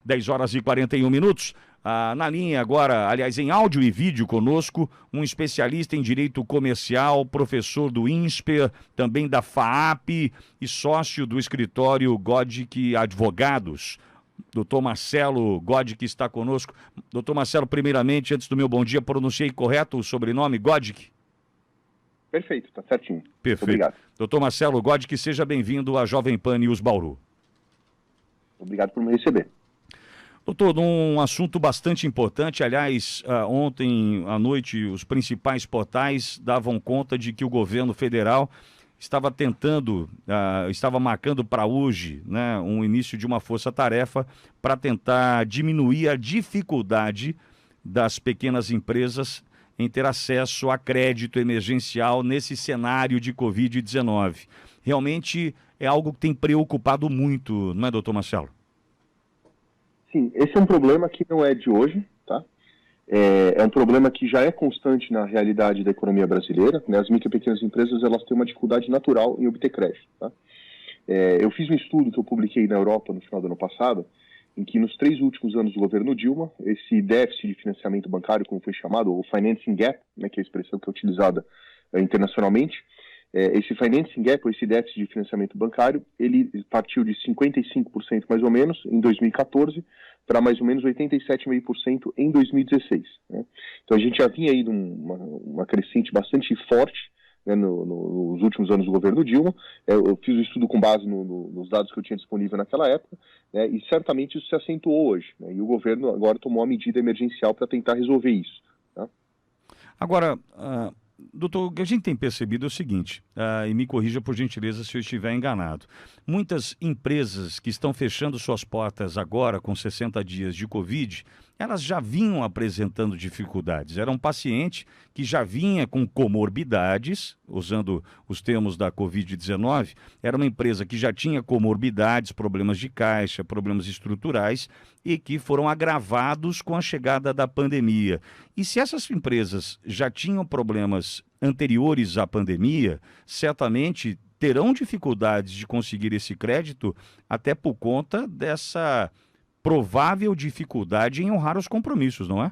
10 horas e 41 minutos. Na linha agora, aliás, em áudio e vídeo conosco, um especialista em direito comercial, professor do INSPER, também da FAAP e sócio do escritório Godic Advogados. Doutor Marcelo Godic está conosco. Doutor Marcelo, primeiramente, antes do meu bom dia, pronunciei correto o sobrenome Godic? Perfeito, está certinho. Perfeito. Obrigado. Doutor Marcelo Godic, seja bem-vindo à Jovem Pan News Bauru. Obrigado por me receber. Doutor, um assunto bastante importante, aliás, ontem à noite os principais portais davam conta de que o governo federal estava estava marcando para hoje, né, um início de uma força-tarefa para tentar diminuir a dificuldade das pequenas empresas em ter acesso a crédito emergencial nesse cenário de Covid-19. Realmente é algo que tem preocupado muito, não é, doutor Marcelo? Sim, esse é um problema que não é de hoje, tá? É um problema que já é constante na realidade da economia brasileira, né? As micro e pequenas empresas, elas têm uma dificuldade natural em obter crédito, tá? Eu fiz um estudo que eu publiquei na Europa no final do ano passado, em que nos 3 últimos anos do governo Dilma, esse déficit de financiamento bancário, como foi chamado, o financing gap, né, que é a expressão que é utilizada internacionalmente, esse financing gap, ou esse déficit de financiamento bancário, ele partiu de 55% mais ou menos em 2014 para mais ou menos 87,5% em 2016. Né? Então a gente já vinha aí de uma crescente bastante forte, né, nos últimos anos do governo Dilma. Eu fiz o estudo com base nos dados que eu tinha disponível naquela época, né, e certamente isso se acentuou hoje. Né, e o governo agora tomou uma medida emergencial para tentar resolver isso. Tá? Agora, doutor, o que a gente tem percebido é o seguinte, e me corrija por gentileza se eu estiver enganado. Muitas empresas que estão fechando suas portas agora com 60 dias de Covid, elas já vinham apresentando dificuldades. Era um paciente que já vinha com comorbidades, usando os termos da Covid-19, era uma empresa que já tinha comorbidades, problemas de caixa, problemas estruturais e que foram agravados com a chegada da pandemia. E se essas empresas já tinham problemas anteriores à pandemia, certamente terão dificuldades de conseguir esse crédito até por conta dessa provável dificuldade em honrar os compromissos, não é?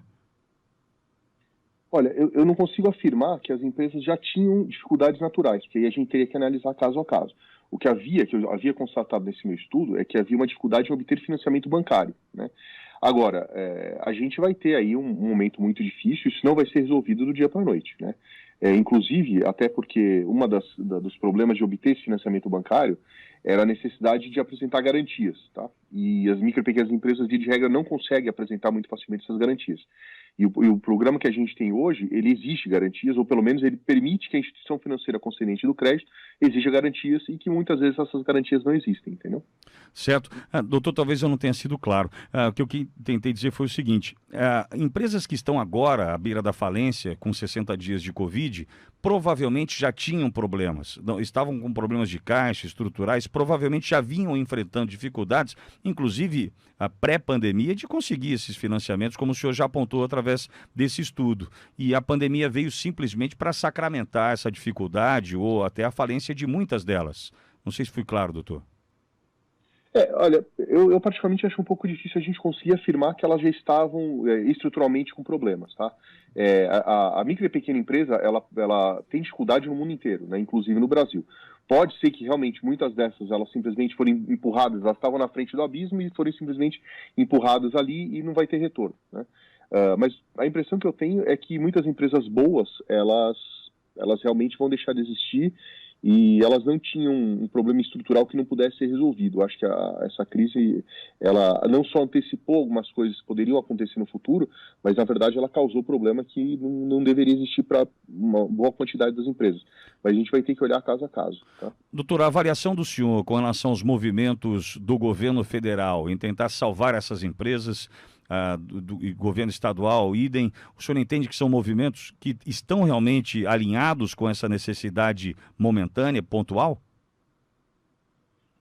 Olha, eu não consigo afirmar que as empresas já tinham dificuldades naturais, porque aí a gente teria que analisar caso a caso. O que eu havia constatado nesse meu estudo é que havia uma dificuldade em obter financiamento bancário, né? Agora, a gente vai ter aí um momento muito difícil, isso não vai ser resolvido do dia para a noite, né? Inclusive, até porque dos problemas de obter esse financiamento bancário era a necessidade de apresentar garantias, tá? E as micro e pequenas empresas, de regra, não conseguem apresentar muito facilmente essas garantias. E o programa que a gente tem hoje, ele exige garantias, ou pelo menos ele permite que a instituição financeira concedente do crédito exija garantias e que muitas vezes essas garantias não existem, entendeu? Certo. Doutor, talvez eu não tenha sido claro. O que eu tentei dizer foi o seguinte, empresas que estão agora à beira da falência, com 60 dias de Covid, provavelmente já tinham problemas, estavam com problemas de caixa, estruturais, provavelmente já vinham enfrentando dificuldades, inclusive a pré-pandemia, de conseguir esses financiamentos, como o senhor já apontou através desse estudo. E a pandemia veio simplesmente para sacramentar essa dificuldade ou até a falência de muitas delas. Não sei se fui claro, doutor. Olha, eu particularmente acho um pouco difícil a gente conseguir afirmar que elas já estavam estruturalmente com problemas, tá? A micro e pequena empresa, ela tem dificuldade no mundo inteiro, né, inclusive no Brasil. Pode ser que realmente muitas dessas, elas simplesmente foram empurradas, elas estavam na frente do abismo e foram simplesmente empurradas ali e não vai ter retorno, né? Mas a impressão que eu tenho é que muitas empresas boas, elas realmente vão deixar de existir e elas não tinham um problema estrutural que não pudesse ser resolvido. Eu acho que essa crise, ela não só antecipou algumas coisas que poderiam acontecer no futuro, mas na verdade ela causou problema que não deveria existir para uma boa quantidade das empresas. Mas a gente vai ter que olhar caso a caso. Tá? Doutor, a avaliação do senhor com relação aos movimentos do governo federal em tentar salvar essas empresas, do governo estadual, idem, o senhor entende que são movimentos que estão realmente alinhados com essa necessidade momentânea, pontual?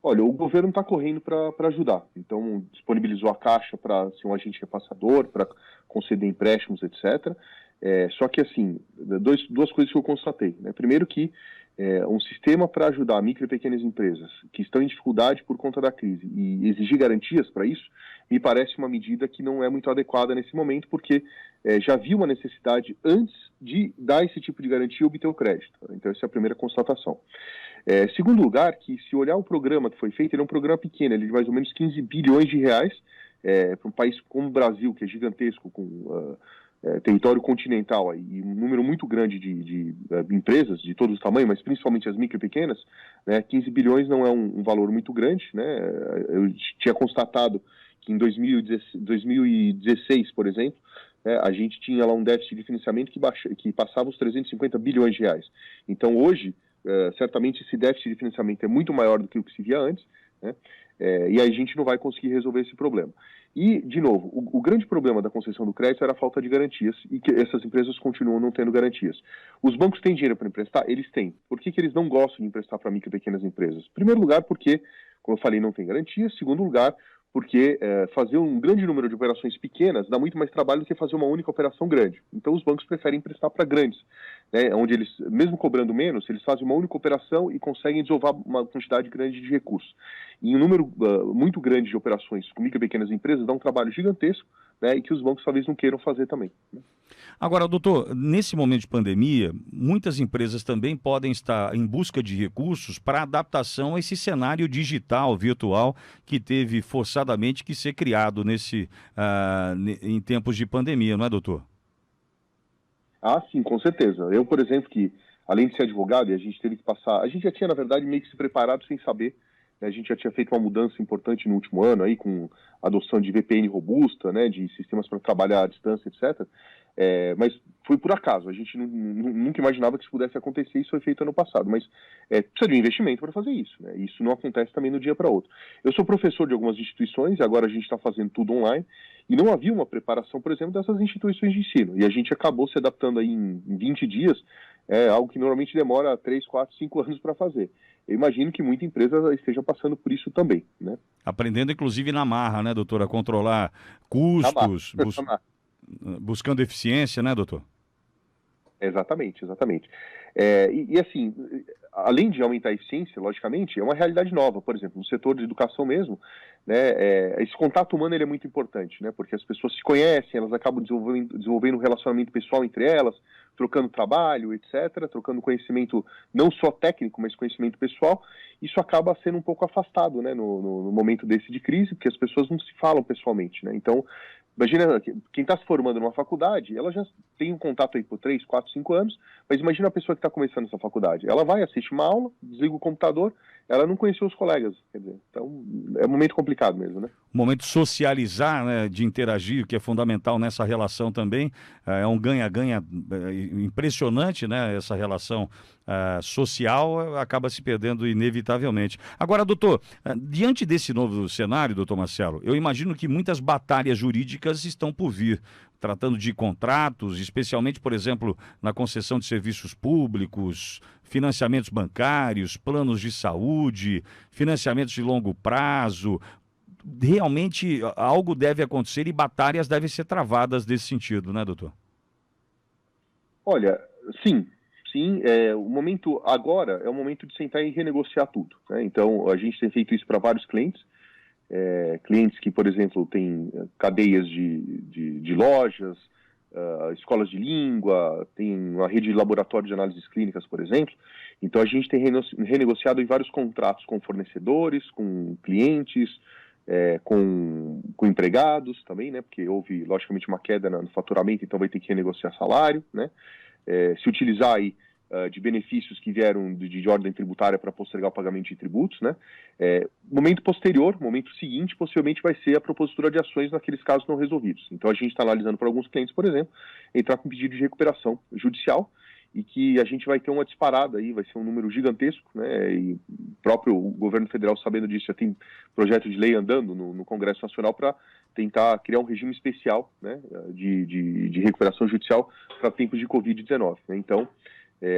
Olha, o governo está correndo para ajudar. Então, disponibilizou a Caixa para ser um agente repassador, para conceder empréstimos, etc. Só que, assim, duas coisas que eu constatei. Né? Primeiro que um sistema para ajudar micro e pequenas empresas que estão em dificuldade por conta da crise e exigir garantias para isso, me parece uma medida que não é muito adequada nesse momento, porque já havia uma necessidade antes de dar esse tipo de garantia e obter o crédito. Então, essa é a primeira constatação. Segundo lugar, que se olhar o programa que foi feito, ele é um programa pequeno, ele é de mais ou menos 15 bilhões de reais, para um país como o Brasil, que é gigantesco, com território continental aí, e um número muito grande de empresas de todos os tamanhos, mas principalmente as micro e pequenas, né, 15 bilhões não é um valor muito grande, né? Eu tinha constatado que em 2016, por exemplo, a gente tinha lá um déficit de financiamento que passava os 350 bilhões de reais. Então hoje, certamente esse déficit de financiamento é muito maior do que o que se via antes, né? E aí a gente não vai conseguir resolver esse problema. E, de novo, o grande problema da concessão do crédito era a falta de garantias, e que essas empresas continuam não tendo garantias. Os bancos têm dinheiro para emprestar? Eles têm. Por que eles não gostam de emprestar para micro e pequenas empresas? Em primeiro lugar, porque, como eu falei, não tem garantias. Segundo lugar, porque fazer um grande número de operações pequenas dá muito mais trabalho do que fazer uma única operação grande. Então, os bancos preferem emprestar para grandes, né, onde eles, mesmo cobrando menos, eles fazem uma única operação e conseguem desovar uma quantidade grande de recursos. E um número muito grande de operações com micro e pequenas empresas dá um trabalho gigantesco, né, e que os bancos talvez não queiram fazer também, né? Agora, doutor, nesse momento de pandemia, muitas empresas também podem estar em busca de recursos para adaptação a esse cenário digital, virtual, que teve forçadamente que ser criado em tempos de pandemia, não é, doutor? Ah, sim, com certeza. Eu, por exemplo, que além de ser advogado, e a gente teve que passar, a gente já tinha, na verdade, meio que se preparado sem saber, né? A gente já tinha feito uma mudança importante no último ano, aí, com a adoção de VPN robusta, né, de sistemas para trabalhar à distância, etc. Mas foi por acaso, a gente nunca imaginava que isso pudesse acontecer, isso foi feito ano passado, mas precisa de um investimento para fazer isso, né? Isso não acontece também do dia para outro. Eu sou professor de algumas instituições, e agora a gente está fazendo tudo online, e não havia uma preparação, por exemplo, dessas instituições de ensino, e a gente acabou se adaptando aí em 20 dias, algo que normalmente demora 3, 4, 5 anos para fazer. Eu imagino que muita empresa esteja passando por isso também, né? Aprendendo, inclusive, na marra, né, doutor, a controlar Na marra. custos, buscando eficiência, né, doutor? Exatamente, exatamente. E assim, além de aumentar a eficiência, logicamente, é uma realidade nova. Por exemplo, no setor de educação mesmo, né, esse contato humano ele é muito importante, né, porque as pessoas se conhecem, elas acabam desenvolvendo um relacionamento pessoal entre elas, trocando trabalho, etc., trocando conhecimento não só técnico, mas conhecimento pessoal. Isso acaba sendo um pouco afastado, né, no momento desse de crise, porque as pessoas não se falam pessoalmente, né? Então, imagina, quem está se formando numa faculdade, ela já tem um contato aí por 3, 4, 5 anos, mas imagina a pessoa que está começando essa faculdade. Ela vai, assiste uma aula, desliga o computador, ela não conheceu os colegas, quer dizer, então é um momento complicado mesmo, né? O momento de socializar, né, de interagir, que é fundamental nessa relação também, é um ganha-ganha impressionante, né, essa relação social acaba se perdendo inevitavelmente. Agora, doutor, diante desse novo cenário, doutor Marcelo, eu imagino que muitas batalhas jurídicas estão por vir, tratando de contratos, especialmente, por exemplo, na concessão de serviços públicos, financiamentos bancários, planos de saúde, financiamentos de longo prazo. Realmente algo deve acontecer e batalhas devem ser travadas nesse sentido, né, doutor? Olha, sim, o momento agora é o momento de sentar e renegociar tudo, né? Então, a gente tem feito isso para vários clientes, clientes que, por exemplo, têm cadeias de lojas, escolas de língua, tem uma rede de laboratórios de análises clínicas, por exemplo. Então, a gente tem renegociado em vários contratos com fornecedores, com clientes, com empregados também, né? Porque houve, logicamente, uma queda no faturamento, então vai ter que renegociar salário, né? Se utilizar aí de benefícios que vieram de ordem tributária para postergar o pagamento de tributos, né? Momento posterior, momento seguinte, possivelmente vai ser a propositura de ações naqueles casos não resolvidos. Então a gente está analisando para alguns clientes, por exemplo, entrar com pedido de recuperação judicial e que a gente vai ter uma disparada aí, vai ser um número gigantesco, né? E o próprio governo federal, sabendo disso, já tem projeto de lei andando no Congresso Nacional para tentar criar um regime especial, né, de recuperação judicial para tempos de Covid-19, né? Então,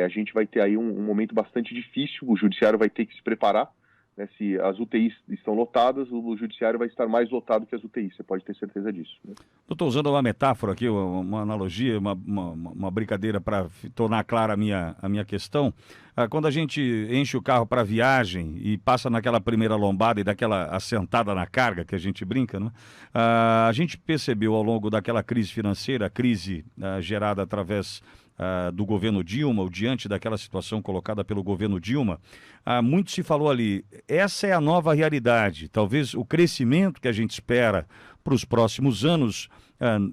a gente vai ter aí um momento bastante difícil, o judiciário vai ter que se preparar, né? Se as UTIs estão lotadas, o judiciário vai estar mais lotado que as UTIs, você pode ter certeza disso, né? Estou usando uma metáfora aqui, uma analogia, uma brincadeira para tornar clara a minha questão. Quando a gente enche o carro para viagem e passa naquela primeira lombada e daquela assentada na carga, que a gente brinca, né? A gente percebeu ao longo daquela crise financeira, a crise gerada através do governo Dilma, ou diante daquela situação colocada pelo governo Dilma, muito se falou ali, essa é a nova realidade, talvez o crescimento que a gente espera para os próximos anos,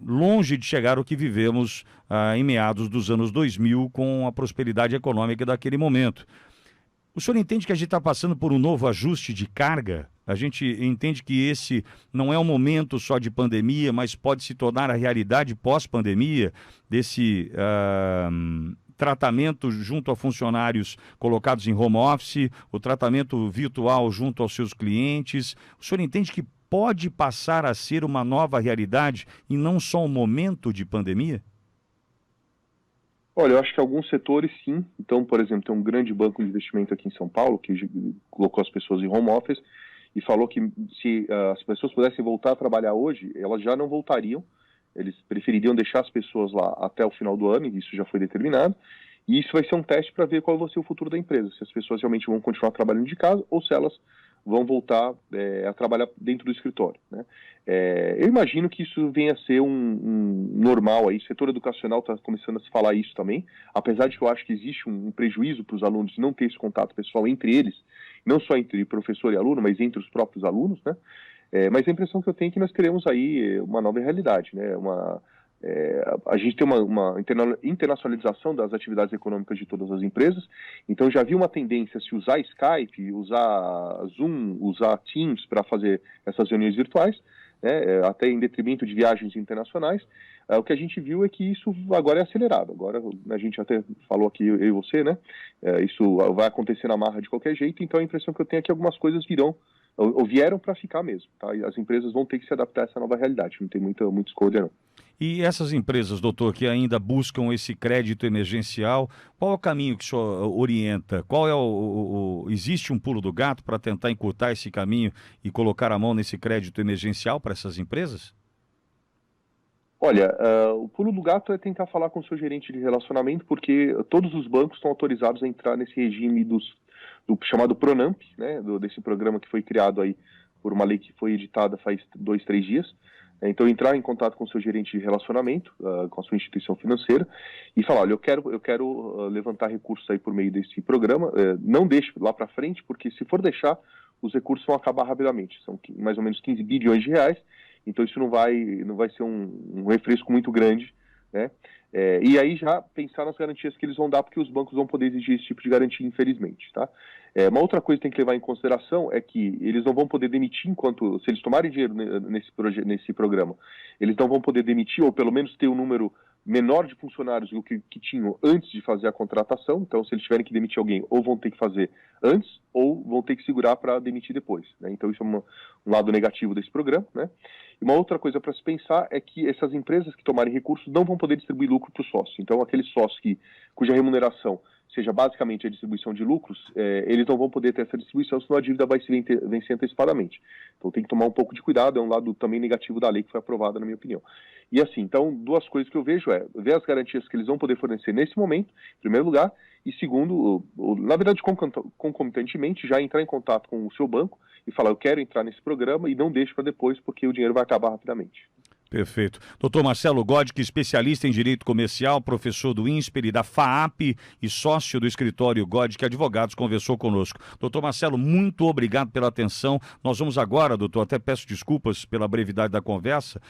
longe de chegar ao que vivemos em meados dos anos 2000 com a prosperidade econômica daquele momento. O senhor entende que a gente está passando por um novo ajuste de carga? A gente entende que esse não é um momento só de pandemia, mas pode se tornar a realidade pós-pandemia, desse tratamento junto a funcionários colocados em home office, o tratamento virtual junto aos seus clientes. O senhor entende que pode passar a ser uma nova realidade e não só um momento de pandemia? Olha, eu acho que alguns setores sim. Então, por exemplo, tem um grande banco de investimento aqui em São Paulo que colocou as pessoas em home office e falou que se as pessoas pudessem voltar a trabalhar hoje, elas já não voltariam. Eles prefeririam deixar as pessoas lá até o final do ano, e isso já foi determinado. E isso vai ser um teste para ver qual vai ser o futuro da empresa, se as pessoas realmente vão continuar trabalhando de casa ou se elas vão voltar a trabalhar dentro do escritório, né? Eu imagino que isso venha a ser um normal aí. O setor educacional está começando a se falar isso também, apesar de que eu acho que existe um prejuízo para os alunos não ter esse contato pessoal entre eles, não só entre professor e aluno, mas entre os próprios alunos, né? Mas a impressão que eu tenho é que nós teremos aí uma nova realidade, né? A gente tem uma internacionalização das atividades econômicas de todas as empresas, então já vi uma tendência a se usar Skype, usar Zoom, usar Teams para fazer essas reuniões virtuais, né, até em detrimento de viagens internacionais. O que a gente viu é que isso agora é acelerado. Agora, a gente até falou aqui, eu e você, né? Isso vai acontecer na marra de qualquer jeito, então a impressão que eu tenho é que algumas coisas virão ou vieram para ficar mesmo, tá? E as empresas vão ter que se adaptar a essa nova realidade, não tem muita escolha, não. E essas empresas, doutor, que ainda buscam esse crédito emergencial, qual é o caminho que o senhor orienta? Qual é existe um pulo do gato para tentar encurtar esse caminho e colocar a mão nesse crédito emergencial para essas empresas? Olha, o pulo do gato é tentar falar com o seu gerente de relacionamento, porque todos os bancos estão autorizados a entrar nesse regime do chamado Pronamp, né, desse programa que foi criado aí por uma lei que foi editada faz 2, 3 dias. Então, entrar em contato com o seu gerente de relacionamento, com a sua instituição financeira, e falar, olha, eu quero levantar recursos aí por meio desse programa, não deixe lá para frente, porque se for deixar, os recursos vão acabar rapidamente. São mais ou menos 15 bilhões de reais, então isso não vai ser um refresco muito grande, né? E aí já pensar nas garantias que eles vão dar, porque os bancos vão poder exigir esse tipo de garantia, infelizmente, tá? Uma outra coisa que tem que levar em consideração é que eles não vão poder demitir se eles tomarem dinheiro nesse programa, eles não vão poder demitir, ou pelo menos ter um número menor de funcionários do que tinham antes de fazer a contratação. Então, se eles tiverem que demitir alguém, ou vão ter que fazer antes, ou vão ter que segurar para demitir depois, né? Então, isso é um lado negativo desse programa, né? E uma outra coisa para se pensar é que essas empresas que tomarem recursos não vão poder distribuir lucro para o sócio. Então, aquele sócio cuja remuneração seja basicamente a distribuição de lucros, eles não vão poder ter essa distribuição, senão a dívida vai se vencer antecipadamente. Então tem que tomar um pouco de cuidado, é um lado também negativo da lei que foi aprovada, na minha opinião. E assim, então, duas coisas que eu vejo ver as garantias que eles vão poder fornecer nesse momento, em primeiro lugar, e segundo, na verdade, concomitantemente, já entrar em contato com o seu banco e falar, eu quero entrar nesse programa e não deixe para depois, porque o dinheiro vai acabar rapidamente. Perfeito. Doutor Marcelo Godke, especialista em Direito Comercial, professor do INSPER e da FAAP e sócio do escritório Godke Advogados, conversou conosco. Doutor Marcelo, muito obrigado pela atenção. Nós vamos agora, doutor, até peço desculpas pela brevidade da conversa,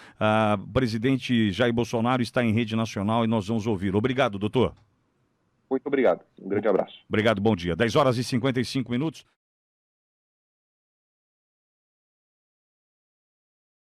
o presidente Jair Bolsonaro está em rede nacional e nós vamos ouvir. Obrigado, doutor. Muito obrigado. Um grande abraço. Obrigado, bom dia. 10h55.